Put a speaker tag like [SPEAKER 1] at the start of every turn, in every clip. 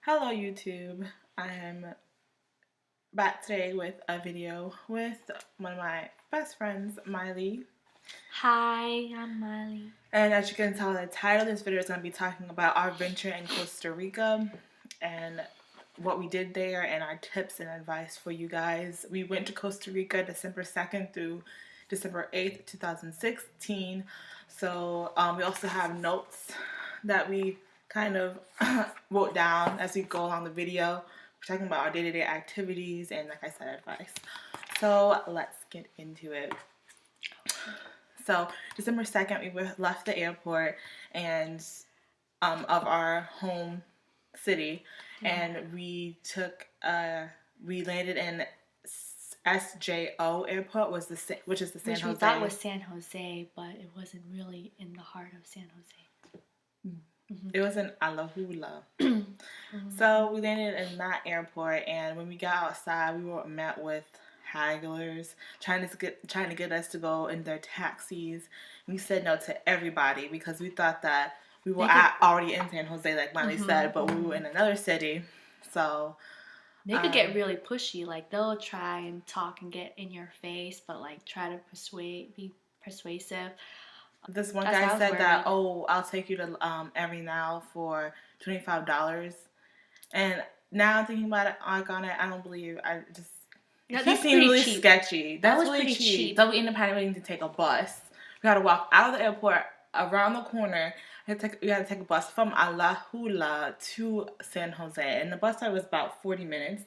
[SPEAKER 1] Hello YouTube, I am back today with a video with one of my best friends, Miley.
[SPEAKER 2] Hi, I'm Miley.
[SPEAKER 1] And as you can tell, the title of this video is going to be talking about our venture in Costa Rica and what we did there and our tips and advice for you guys. We went to Costa Rica December 2nd through December 8th, 2016. So we also have notes that we kind of wrote down as we go along the video. We're talking about our day-to-day activities and, like I said, advice. So let's get into it. So December 2nd, we left the airport and of our home city, and we landed in SJO Airport, which is the San Jose.
[SPEAKER 2] Which we thought was San Jose, but it wasn't really in the heart of San Jose.
[SPEAKER 1] It was in Alahula. So we landed in that airport, and when we got outside, we were met with hagglers trying to get us to go in their taxis. We said no to everybody because we thought that we were already in San Jose, like Miley said, but we were in another city. So
[SPEAKER 2] they could get really pushy. Like, they'll try and talk and get in your face, but like try to be persuasive.
[SPEAKER 1] This one guy said that, "Oh, I'll take you to Arenal for $25." And now thinking about it, I don't believe. He seemed really sketchy. That was really cheap. So we ended up having to take a bus. We had to walk out of the airport around the corner. We had to take a bus from Alahula to San Jose, and the bus ride was about 40 minutes.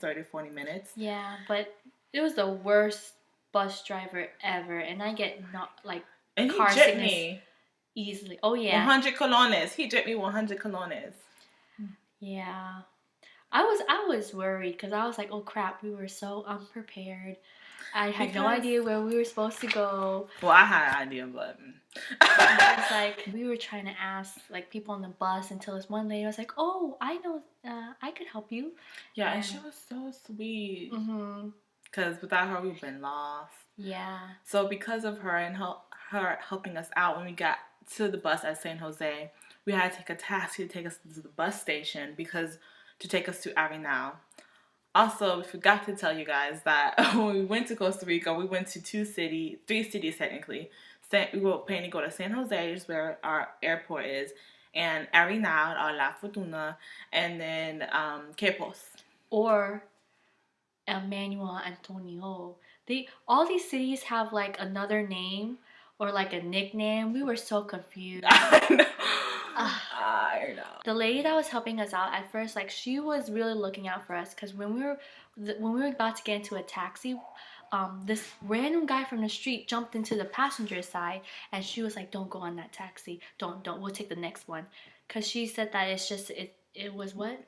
[SPEAKER 2] Yeah, but it was the worst bus driver ever, and I get
[SPEAKER 1] and
[SPEAKER 2] car
[SPEAKER 1] he jipped
[SPEAKER 2] sickness
[SPEAKER 1] me
[SPEAKER 2] easily. Oh yeah,
[SPEAKER 1] 100 colones. He jipped me 100 colones.
[SPEAKER 2] Yeah, I was worried because I was like, oh crap, we were so unprepared. I had no idea where we were supposed to go.
[SPEAKER 1] Well, I had an idea, but
[SPEAKER 2] it's like we were trying to ask like people on the bus until this one lady was like, "Oh, I know, I could help you."
[SPEAKER 1] Yeah, and she was so sweet. Because without her, we've been lost.
[SPEAKER 2] Yeah.
[SPEAKER 1] So because of her and her helping us out, when we got to the bus at San Jose, we had to take a taxi to take us to the bus station to take us to Arenal. Also, we forgot to tell you guys that when we went to Costa Rica, we went to three cities technically. We were planning to go to San Jose, which is where our airport is, and Arenal, or La Fortuna, and then Quepos.
[SPEAKER 2] Or Emmanuel Antonio. All these cities have like another name or like a nickname. We were so confused.
[SPEAKER 1] I know.
[SPEAKER 2] The lady that was helping us out at first, like, she was really looking out for us because when we were about to get into a taxi, this random guy from the street jumped into the passenger side, and she was like, "Don't go on that taxi. Don't. We'll take the next one," because she said that it's just it was what.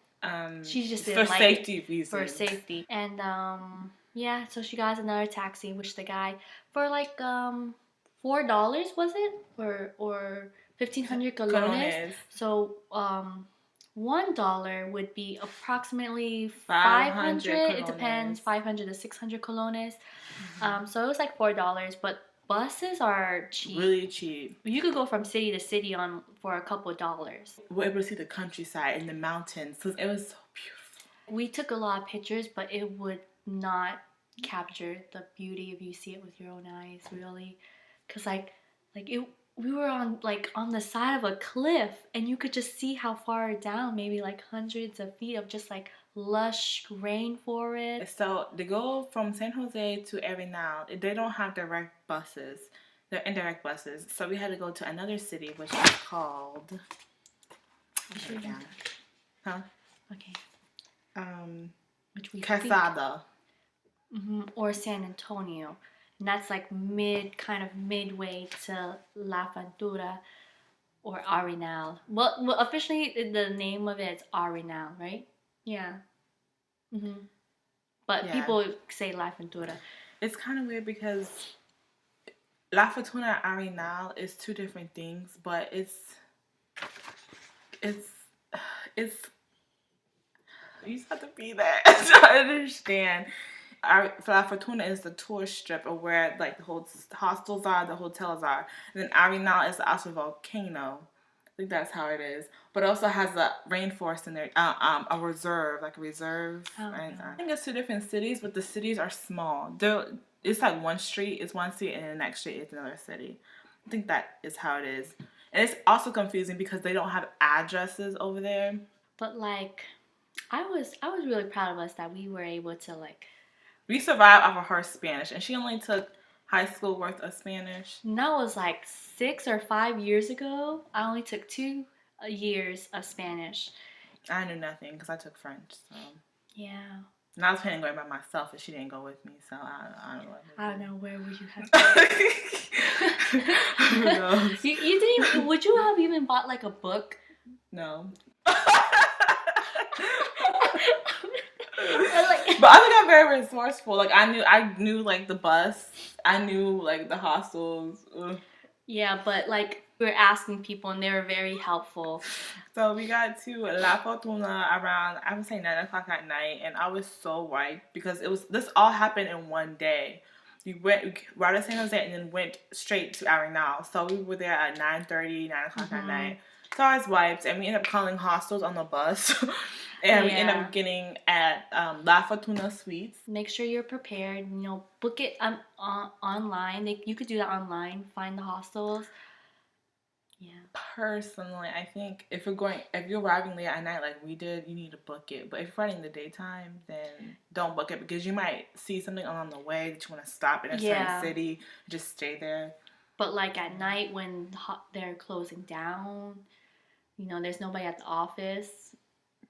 [SPEAKER 2] She just didn't
[SPEAKER 1] for safety reasons.
[SPEAKER 2] For safety, and yeah, so she got us another taxi, which the guy for like $4 was it or 1,500 colones. So $1 would be approximately 500. It depends, 500 to 600 colones. So it was like $4, but buses are cheap.
[SPEAKER 1] Really cheap.
[SPEAKER 2] You could go from city to city for a couple of dollars.
[SPEAKER 1] We were able to see the countryside and the mountains. So it was so beautiful.
[SPEAKER 2] We took a lot of pictures, but it would not capture the beauty if you see it with your own eyes, really. Because we were on the side of a cliff, and you could just see how far down, maybe like hundreds of feet of just like lush rainforest.
[SPEAKER 1] So to go from San Jose to Arenal, they don't have direct buses. They're indirect buses. So we had to go to another city, which is called. Huh?
[SPEAKER 2] Okay. Which we
[SPEAKER 1] Quesada.
[SPEAKER 2] Or San Antonio. And that's like midway to La Ventura or Arenal. Well, officially the name of it is Arenal, right? Yeah. But people say La Ventura.
[SPEAKER 1] It's kind of weird because La Fortuna and Arenal is two different things, but it's you just have to be there to understand. La Fortuna is the tourist strip of where like the hostels are, the hotels are. And then Arenal is the actual volcano. think that's how it is. But it also has a rainforest in there, a reserve, like a reserve.
[SPEAKER 2] Oh,
[SPEAKER 1] And,
[SPEAKER 2] no.
[SPEAKER 1] I think it's 2 different cities, but the cities are small. It's like one street is one city, and the next street is another city. I think that is how it is. And it's also confusing because they don't have addresses over there.
[SPEAKER 2] But like, I was really proud of us that we were able to like.
[SPEAKER 1] We survived off of her Spanish, and she only took high school worth of Spanish.
[SPEAKER 2] And that was like 6 or 5 years ago. I only took 2 years of Spanish.
[SPEAKER 1] I knew nothing because I took French. So
[SPEAKER 2] yeah.
[SPEAKER 1] And I was planning on going by myself, and she didn't go with me. So I don't know.
[SPEAKER 2] I don't know, where would you have gone?
[SPEAKER 1] Who knows?
[SPEAKER 2] You didn't even, would you have even bought like a book?
[SPEAKER 1] No.
[SPEAKER 2] Like,
[SPEAKER 1] but I think I'm very resourceful. Like I knew like the bus. I knew like the hostels. Ugh.
[SPEAKER 2] yeah, but like we were asking people and they were very helpful.
[SPEAKER 1] So we got to La Fortuna around, I would say 9 o'clock at night, and I was so wiped because this all happened in one day. We right at San Jose and then went straight to Arenal. So we were there at 9:30, 9 o'clock at night. So I was wiped, and we ended up calling hostels on the bus. And we ended up getting at La Fortuna Suites.
[SPEAKER 2] Make sure you're prepared. You know, book it online. You could do that online. Find the hostels. Yeah.
[SPEAKER 1] Personally, I think if you're arriving late at night like we did, you need to book it. But if you're riding in the daytime, then don't book it because you might see something along the way that you want to stop in a certain city. Just stay there. But like at night when they're closing down, you know, there's nobody at the office.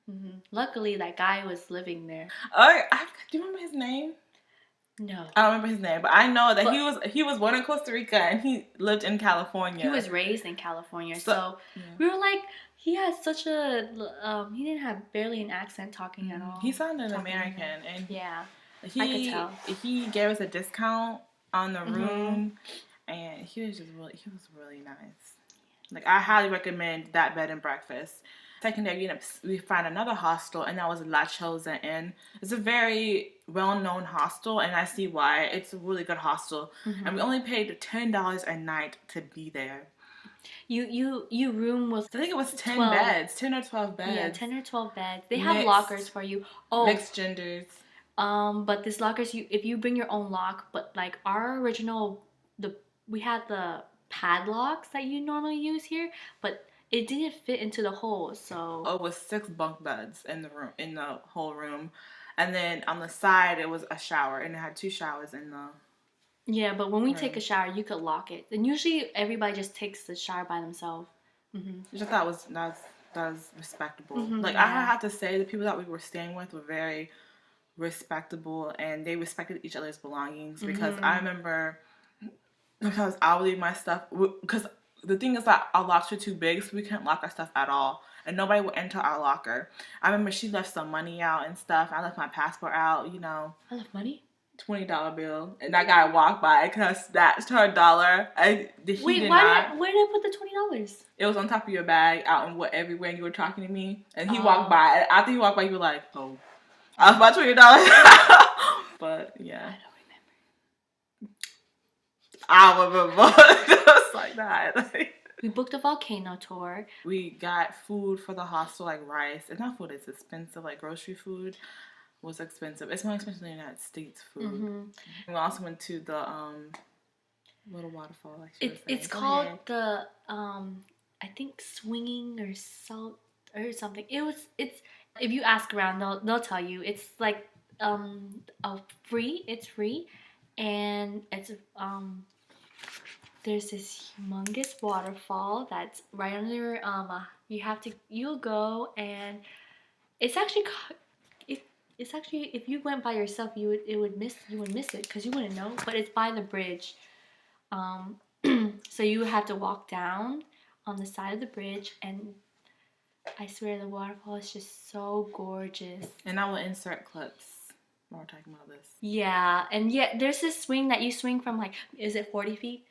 [SPEAKER 2] Mm-hmm. Luckily, that guy was living there.
[SPEAKER 1] Do you remember his name?
[SPEAKER 2] No.
[SPEAKER 1] I don't remember his name, but I know that he was born in Costa Rica and he lived in California.
[SPEAKER 2] He was raised in California, so we were like, he had such a he didn't have barely an accent talking at all.
[SPEAKER 1] He sounded American, and
[SPEAKER 2] I could tell.
[SPEAKER 1] He gave us a discount on the room, and he was really nice. Like I highly recommend that bed and breakfast. Secondary, we find another hostel, and that was La Chosa Inn. It's a very well-known hostel, and I see why. It's a really good hostel, and we only paid $10 a night to be there.
[SPEAKER 2] You room with,
[SPEAKER 1] I think it was 10 beds, 10 or 12 beds.
[SPEAKER 2] Yeah, 10 or 12 beds. They have lockers for you. Oh,
[SPEAKER 1] mixed genders.
[SPEAKER 2] But this lockers, if you bring your own lock, but like our original, we had the padlocks that you normally use here, but it didn't fit into the hole, so.
[SPEAKER 1] Oh, it was 6 bunk beds in the whole room, and then on the side it was a shower, and it had 2 showers in the.
[SPEAKER 2] Yeah, but when we take a shower, you could lock it, and usually everybody just takes the shower by themselves.
[SPEAKER 1] Which I thought that was respectable. Like I have to say, the people that we were staying with were very respectable, and they respected each other's belongings. Because I remember because I would leave my stuff because. The thing is that our locks were too big, so we couldn't lock our stuff at all. And nobody would enter our locker. I remember she left some money out and stuff. I left my passport out, you know.
[SPEAKER 2] I left money?
[SPEAKER 1] $20 bill. And that guy walked by and I snatched her $1. Where did
[SPEAKER 2] I put the $20?
[SPEAKER 1] It was on top of your bag, out and everywhere, and you were talking to me. And he walked by. And after he walked by, you were like, oh. I left my $20. But, yeah. I remember. Like that.
[SPEAKER 2] We booked a volcano tour.
[SPEAKER 1] We got food for the hostel, like rice. And that food is expensive, like grocery food was expensive. It's more expensive than the United States food. We also went to the little waterfall. Like
[SPEAKER 2] it's called the I think Swinging or Salt or something. It's if you ask around, they'll tell you. It's like free. It's free, and it's there's this humongous waterfall that's right under you'll go, and it's actually if you went by yourself you would miss it because you wouldn't know, but it's by the bridge, so you have to walk down on the side of the bridge, and I swear the waterfall is just so gorgeous. And I will insert clips while we're talking about this. Yeah, and there's this swing that you swing from, like, is it 40 feet?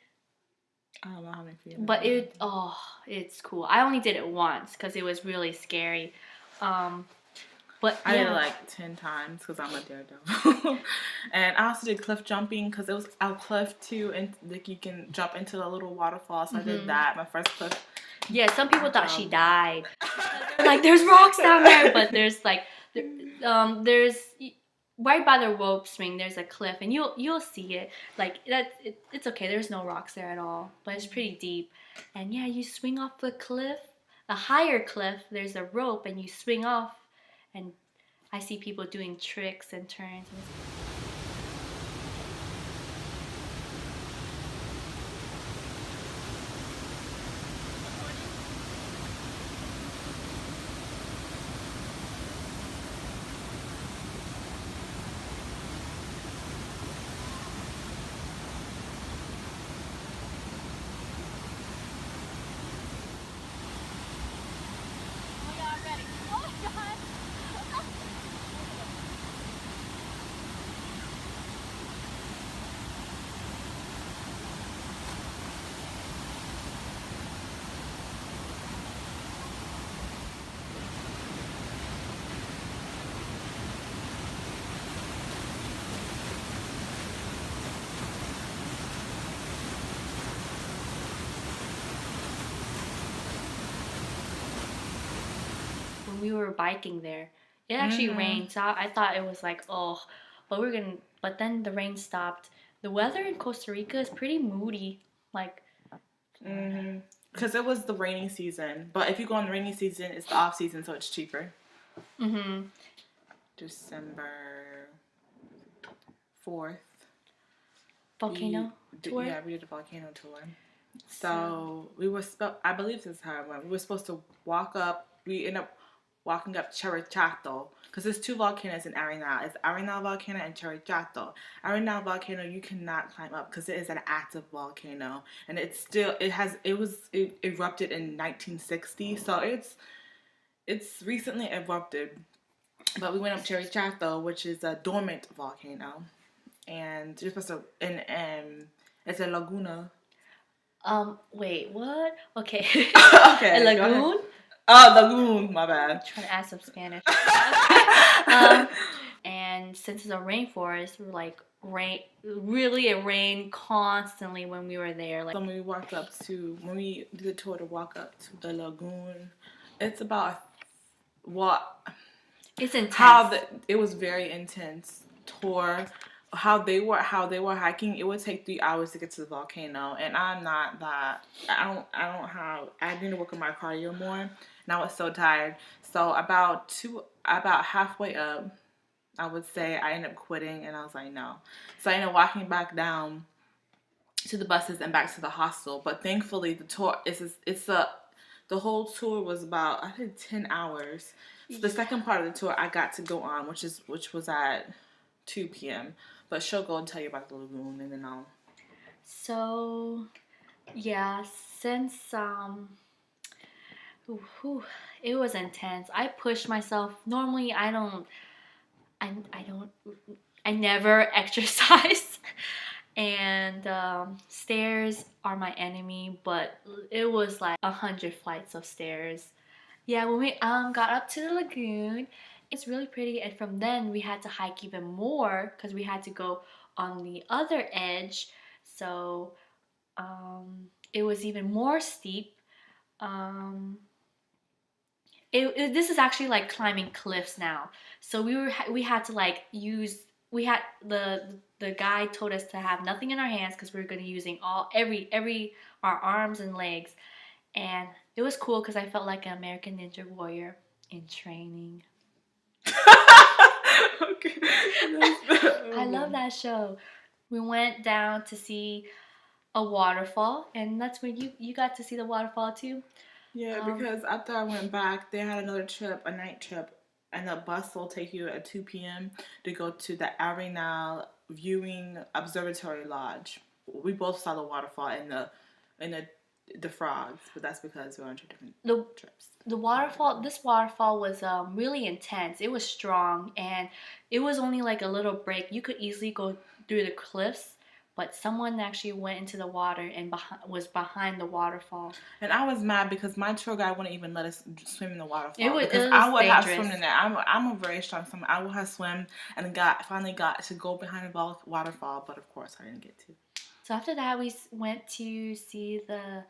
[SPEAKER 2] I don't know how many feet. But it's cool. I only did it once because it was really scary. But I did it like 10 times because I'm a daredevil. And I also did cliff jumping because it was a cliff too, and like you can jump into the little waterfall. So I did that. My first cliff Yeah, some people thought she died. They're like, there's rocks down there, but there's like, there's right by the rope swing. There's a cliff, and you'll see it. Like it's okay. There's no rocks there at all, but it's pretty deep. And yeah, you swing off the cliff, a higher cliff. There's a rope, and you swing off, and I see people doing tricks and turns. When we were biking there, it actually rained. So I thought it was like, oh, but then the rain stopped. The weather in Costa Rica is pretty moody. Like,
[SPEAKER 1] because it was the rainy season. But if you go in the rainy season, it's the off season, so it's cheaper. December 4th.
[SPEAKER 2] Volcano tour?
[SPEAKER 1] Yeah, we did a volcano tour. So we were, I believe this is how it went. We were supposed to walk up. We ended up walking up Chato, because there's two volcanoes in Arenal. It's Arenal Volcano and Chato. Arenal Volcano you cannot climb up because it is an active volcano, and it erupted in 1960, so it's recently erupted. But we went up Chato, which is a dormant volcano, and you're supposed to it's a laguna.
[SPEAKER 2] Wait, what? Okay.
[SPEAKER 1] Okay.
[SPEAKER 2] A lagoon?
[SPEAKER 1] Oh, Lagoon, my bad.
[SPEAKER 2] I'm trying to add some Spanish. And since it's a rainforest, we're like, it rained constantly when we were there. Like,
[SPEAKER 1] so when we did the tour to walk up to the lagoon, it's about
[SPEAKER 2] it's intense.
[SPEAKER 1] It was very intense tour. How they were hiking, it would take 3 hours to get to the volcano, and I'm not that. I need to work on my cardio more, and I was so tired. So about halfway up, I would say I ended up quitting, and I was like, no. So I ended up walking back down to the buses and back to the hostel. But thankfully, the tour the whole tour was about, I think, 10 hours. So the second part of the tour I got to go on, which was at 2 p.m. But she'll go and tell you about the lagoon, and then I'll.
[SPEAKER 2] So, yeah, since it was intense. I pushed myself. Normally, I never exercise, and stairs are my enemy. But it was like 100 flights of stairs. Yeah, when we got up to the lagoon. It's really pretty, and from then we had to hike even more because we had to go on the other edge, so it was even more steep. This is actually like climbing cliffs now, so we had to like the guide told us to have nothing in our hands because we were going to using our arms and legs, and it was cool because I felt like an American Ninja Warrior in training.
[SPEAKER 1] Okay.
[SPEAKER 2] I love that show. We went down to see a waterfall, and that's when you got to see the waterfall too.
[SPEAKER 1] Yeah, because after I went back, they had another trip, a night trip, and the bus will take you at 2 p.m. to go to the Arenal Viewing Observatory Lodge. We both saw the waterfall and the frogs, but that's because we were on two different trips.
[SPEAKER 2] This waterfall was really intense. It was strong, and it was only like a little break. You could easily go through the cliffs, but someone actually went into the water and was behind the waterfall.
[SPEAKER 1] And I was mad because my tour guide wouldn't even let us swim in the waterfall.
[SPEAKER 2] It was
[SPEAKER 1] I would
[SPEAKER 2] dangerous.
[SPEAKER 1] have swum in there. I'm a very strong swimmer. I would have swum and finally got to go behind the waterfall, but of course I didn't get to.
[SPEAKER 2] So after that, we went to see the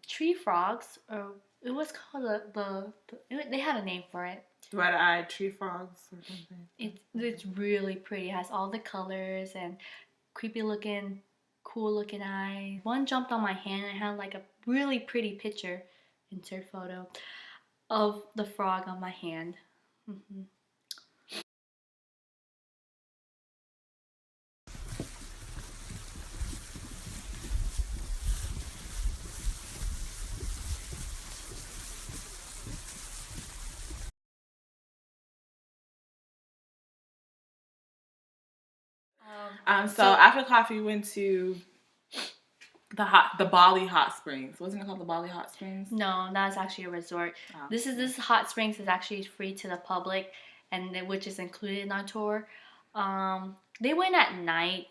[SPEAKER 2] tree frogs, or it was called they had a name for it.
[SPEAKER 1] Red-eyed tree frogs or something.
[SPEAKER 2] It's really pretty. It has all the colors and creepy looking, cool looking eyes. One jumped on my hand and had like a really pretty picture, insert photo, of the frog on my hand. Hmm.
[SPEAKER 1] So after coffee, we went to the Bali hot springs. Wasn't it called the Bali hot springs?
[SPEAKER 2] No, that's actually a resort.
[SPEAKER 1] Oh,
[SPEAKER 2] This hot springs is actually free to the public, and which is included in our tour. They went at night.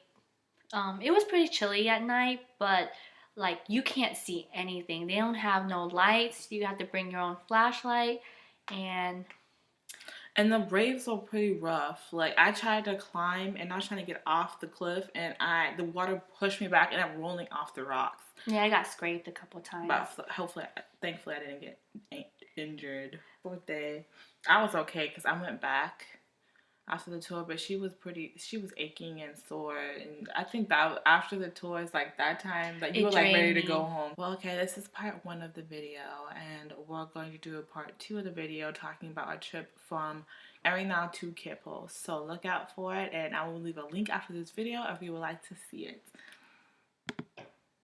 [SPEAKER 2] It was pretty chilly at night, but like you can't see anything. They don't have no lights. You have to bring your own flashlight, and
[SPEAKER 1] the waves were pretty rough. Like I tried to climb and I was trying to get off the cliff, and the water pushed me back and I'm rolling off the rocks.
[SPEAKER 2] yeah, I got scraped a couple times.
[SPEAKER 1] But thankfully, I didn't get injured. Fourth day, I was okay because I went back after the tour, but she was aching and sore, and I think that after the tour is like that time that you were like ready to go home. Well, okay, this is part 1 of the video, and we're going to do a part 2 of the video talking about our trip from Arenal to Quepos. So look out for it, and I will leave a link after this video if you would like to see it.